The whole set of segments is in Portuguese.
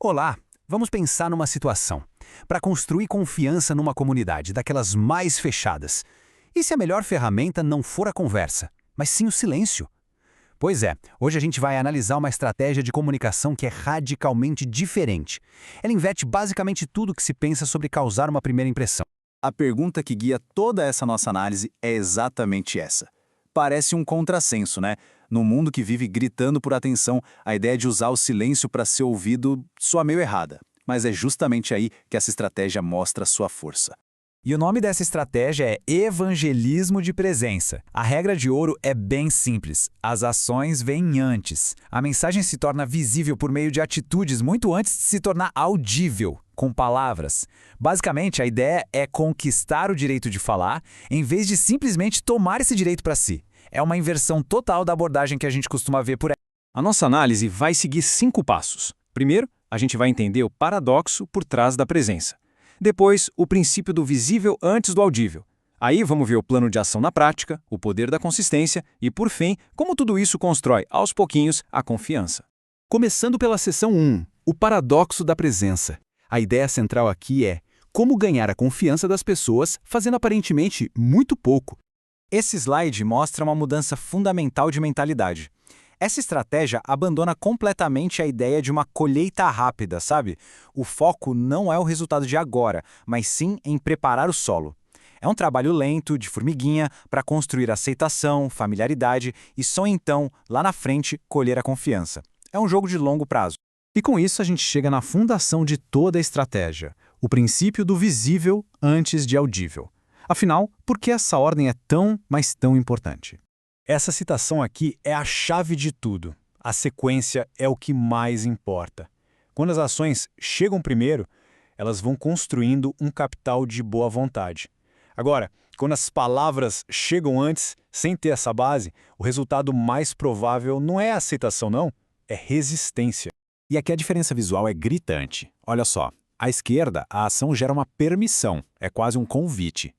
Olá, vamos pensar numa situação. Para construir confiança numa comunidade, daquelas mais fechadas. E se a melhor ferramenta não for a conversa, mas sim o silêncio? Pois é, hoje a gente vai analisar uma estratégia de comunicação que é radicalmente diferente. Ela inverte basicamente tudo o que se pensa sobre causar uma primeira impressão. A pergunta que guia toda essa nossa análise é exatamente essa. Parece um contrassenso, né? No mundo que vive gritando por atenção, a ideia de usar o silêncio para ser ouvido soa meio errada. Mas é justamente aí que essa estratégia mostra sua força. E o nome dessa estratégia é evangelismo de presença. A regra de ouro é bem simples. As ações vêm antes. A mensagem se torna visível por meio de atitudes muito antes de se tornar audível, com palavras. Basicamente, a ideia é conquistar o direito de falar, em vez de simplesmente tomar esse direito para si. É uma inversão total da abordagem que a gente costuma ver por aí. A nossa análise vai seguir 5 passos. Primeiro, a gente vai entender o paradoxo por trás da presença. Depois, o princípio do visível antes do audível. Aí vamos ver o plano de ação na prática, o poder da consistência e, por fim, como tudo isso constrói, aos pouquinhos, a confiança. Começando pela seção 1, o paradoxo da presença. A ideia central aqui é como ganhar a confiança das pessoas fazendo aparentemente muito pouco. Esse slide mostra uma mudança fundamental de mentalidade. Essa estratégia abandona completamente a ideia de uma colheita rápida, sabe? O foco não é o resultado de agora, mas sim em preparar o solo. É um trabalho lento, de formiguinha, para construir aceitação, familiaridade e só então, lá na frente, colher a confiança. É um jogo de longo prazo. E com isso a gente chega na fundação de toda a estratégia, o princípio do visível antes de audível. Afinal, por que essa ordem é tão, mas tão importante? Essa citação aqui é a chave de tudo. A sequência é o que mais importa. Quando as ações chegam primeiro, elas vão construindo um capital de boa vontade. Agora, quando as palavras chegam antes, sem ter essa base, o resultado mais provável não é aceitação, não, é resistência. E aqui a diferença visual é gritante. Olha só, à esquerda, a ação gera uma permissão, é quase um convite.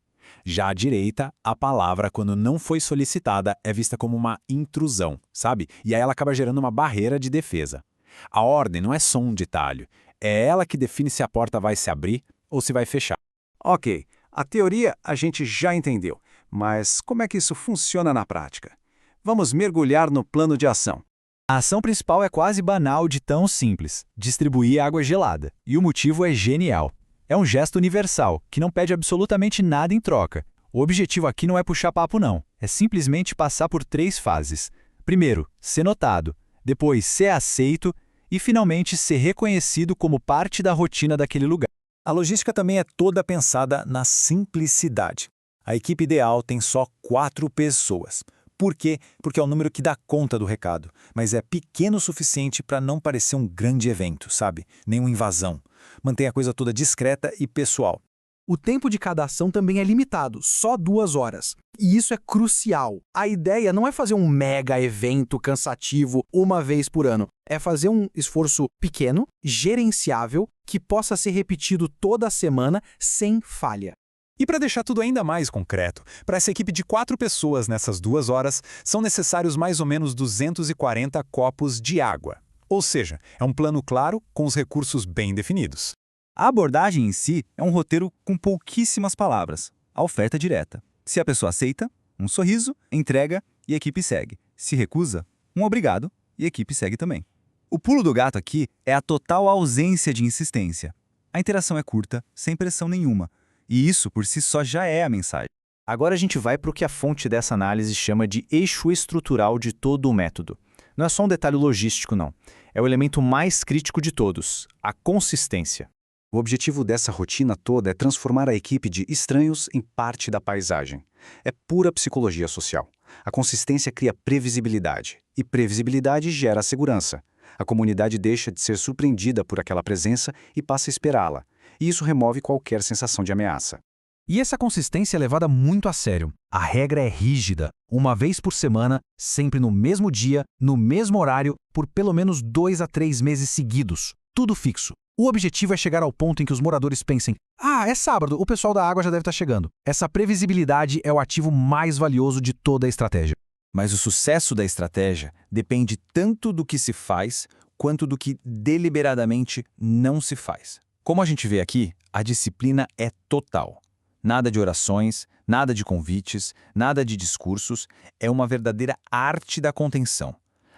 Já à direita, a palavra, quando não foi solicitada, é vista como uma intrusão, sabe? E aí ela acaba gerando uma barreira de defesa. A ordem não é só um detalhe, é ela que define se a porta vai se abrir ou se vai fechar. Ok, a teoria a gente já entendeu, mas como é que isso funciona na prática? Vamos mergulhar no plano de ação. A ação principal é quase banal de tão simples: distribuir água gelada. E o motivo é genial. É um gesto universal, que não pede absolutamente nada em troca. O objetivo aqui não é puxar papo não, é simplesmente passar por 3 fases. Primeiro, ser notado, depois ser aceito e finalmente ser reconhecido como parte da rotina daquele lugar. A logística também é toda pensada na simplicidade. A equipe ideal tem só 4 pessoas. Por quê? Porque é o número que dá conta do recado, mas é pequeno o suficiente para não parecer um grande evento, sabe? Nem uma invasão. Mantém a coisa toda discreta e pessoal. O tempo de cada ação também é limitado, só 2 horas. E isso é crucial. A ideia não é fazer um mega evento cansativo uma vez por ano. É fazer um esforço pequeno, gerenciável, que possa ser repetido toda semana sem falha. E para deixar tudo ainda mais concreto, para essa equipe de 4 pessoas nessas 2 horas, são necessários mais ou menos 240 copos de água. Ou seja, é um plano claro com os recursos bem definidos. A abordagem em si é um roteiro com pouquíssimas palavras. A oferta direta. Se a pessoa aceita, um sorriso, entrega e a equipe segue. Se recusa, um obrigado e a equipe segue também. O pulo do gato aqui é a total ausência de insistência. A interação é curta, sem pressão nenhuma. E isso por si só já é a mensagem. Agora a gente vai para o que a fonte dessa análise chama de eixo estrutural de todo o método. Não é só um detalhe logístico, não. É o elemento mais crítico de todos, a consistência. O objetivo dessa rotina toda é transformar a equipe de estranhos em parte da paisagem. É pura psicologia social. A consistência cria previsibilidade, e previsibilidade gera segurança. A comunidade deixa de ser surpreendida por aquela presença e passa a esperá-la. E isso remove qualquer sensação de ameaça. E essa consistência é levada muito a sério. A regra é rígida, uma vez por semana, sempre no mesmo dia, no mesmo horário, por pelo menos 2 a 3 meses seguidos. Tudo fixo. O objetivo é chegar ao ponto em que os moradores pensem: ah, é sábado, o pessoal da água já deve estar chegando. Essa previsibilidade é o ativo mais valioso de toda a estratégia. Mas o sucesso da estratégia depende tanto do que se faz quanto do que deliberadamente não se faz. Como a gente vê aqui, a disciplina é total. Nada de orações, nada de convites, nada de discursos, é uma verdadeira arte da contenção.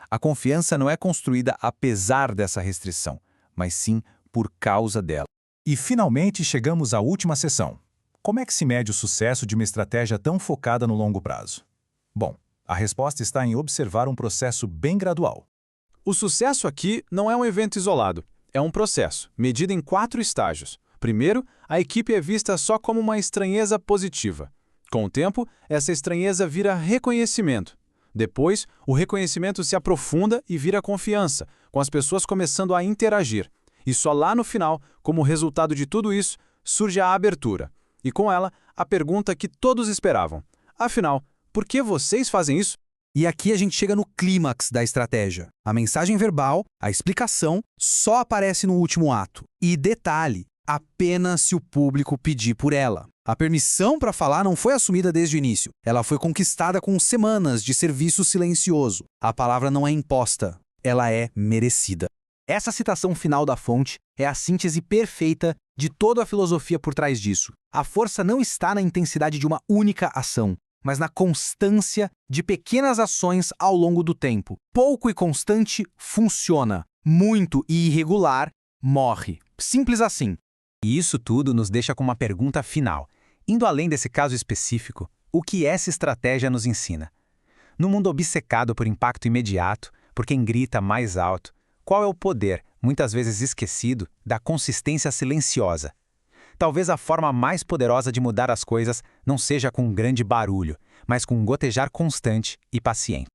A confiança não é construída apesar dessa restrição, mas sim por causa dela. E finalmente chegamos à última sessão. Como é que se mede o sucesso de uma estratégia tão focada no longo prazo? Bom, a resposta está em observar um processo bem gradual. O sucesso aqui não é um evento isolado, é um processo, medido em 4 estágios. Primeiro, a equipe é vista só como uma estranheza positiva. Com o tempo, essa estranheza vira reconhecimento. Depois, o reconhecimento se aprofunda e vira confiança, com as pessoas começando a interagir. E só lá no final, como resultado de tudo isso, surge a abertura. E com ela, a pergunta que todos esperavam. Afinal, por que vocês fazem isso? E aqui a gente chega no clímax da estratégia. A mensagem verbal, a explicação, só aparece no último ato. E detalhe, apenas se o público pedir por ela. A permissão para falar não foi assumida desde o início. Ela foi conquistada com semanas de serviço silencioso. A palavra não é imposta, ela é merecida. Essa citação final da fonte é a síntese perfeita de toda a filosofia por trás disso. A força não está na intensidade de uma única ação, mas na constância de pequenas ações ao longo do tempo. Pouco e constante funciona. Muito e irregular morre. Simples assim. E isso tudo nos deixa com uma pergunta final. Indo além desse caso específico, o que essa estratégia nos ensina? No mundo obcecado por impacto imediato, por quem grita mais alto, qual é o poder, muitas vezes esquecido, da consistência silenciosa? Talvez a forma mais poderosa de mudar as coisas não seja com um grande barulho, mas com um gotejar constante e paciente.